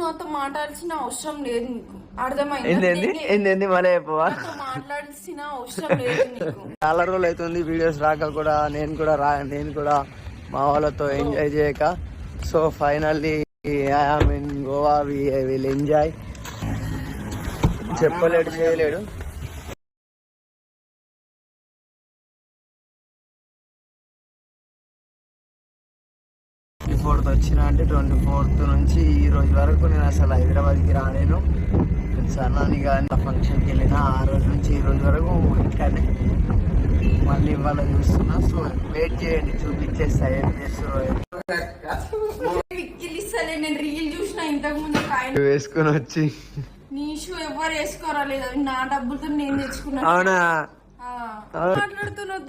నాతో మాట్లాడాల్సిన అవసరం లేదు నీకు, అర్థమైంది? మళ్ళీ చెప్పవా? మాట్లాడాల్సిన అవసరం లేదు నీకు. చాలా రోజులు అవుతుంది వీడియోస్ రాక కూడా, నేను కూడా మా వాళ్ళతో ఎంజాయ్ చేయక. So finally I'm in Goa, will enjoy. చెప్పలేడు, చేయలేడు. వచ్చిన అంటే 24th నుంచి ఈ రోజు వరకు నేను అసలు హైదరాబాద్కి రాలేను. సన్నాని కానీ ఫంక్షన్కి వెళ్ళిన ఆ రోజు నుంచి ఈ రోజు వరకు ఇంకానే మళ్ళీ ఇవాళ చూస్తున్నా. సో వెయిట్ చేయండి, చూపించేస్తా ఏం చేస్తున్నారు. నేను రీల్ చూసిన ఇంతకు ముందు వేసుకొని వచ్చి నీ షూ ఎవరు వేసుకోరాలేదు, నా డబ్బులతో నేను తెచ్చుకున్నా. అవునా? మాట్లాడుతున్నావు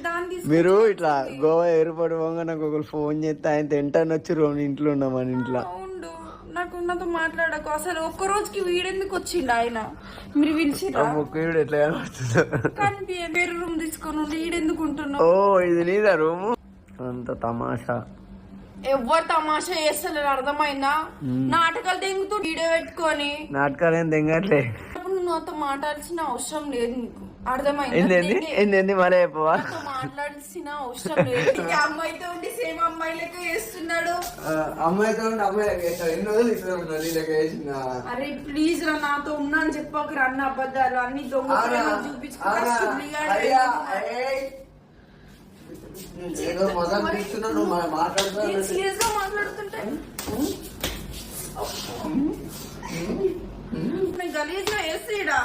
దాన్ని మీరు ఇట్లా గోవా ఎయిర్పోర్ట్ పోగా నాకు ఒకరు ఫోన్ చేస్తే ఆయన తింటాను వచ్చి ఇంట్లో ఉన్నాం మన ఇంట్లో. నాకు నాతో మాట్లాడకు అసలు. ఒక్క రోజుకి వీడెందుకు వచ్చిండు ఆయన? మీరు పిలిచిరా? వీడు ఎట్లా కనిపి వేరే రూమ్ తీసుకొని వీడెందుకు ఉంటున్నావు? ఓ ఇది నీదా రూము? అంత తమాషా. ఎవరు తమాషా చేస్తలేరు, అర్థమైందా? నాటకాలు తెంగుతూ వీడియో పెట్టుకొని. నాటకాలు ఏం తెంగట్లే. నువ్వు నాతో మాట్లాడాల్సిన అవసరం లేదు నీకు, అర్థమైంది? మళ్ళీ చెప్పవా? మాట్లాడాల్సిన అవసరం లేదు. అమ్మాయితో ఉండి సేమ్ అమ్మాయి లెక్క చేస్తున్నాడు. అమ్మాయితో ఉండి అమ్మాయి అరే ప్లీజ్ రా, నాతో ఉన్నా అని చెప్పకు. అన్న అబద్ధాలు అన్ని దొంగ సీరియస్ గా మాట్లాడుతుంటే గలీజ్గా వేసేడా.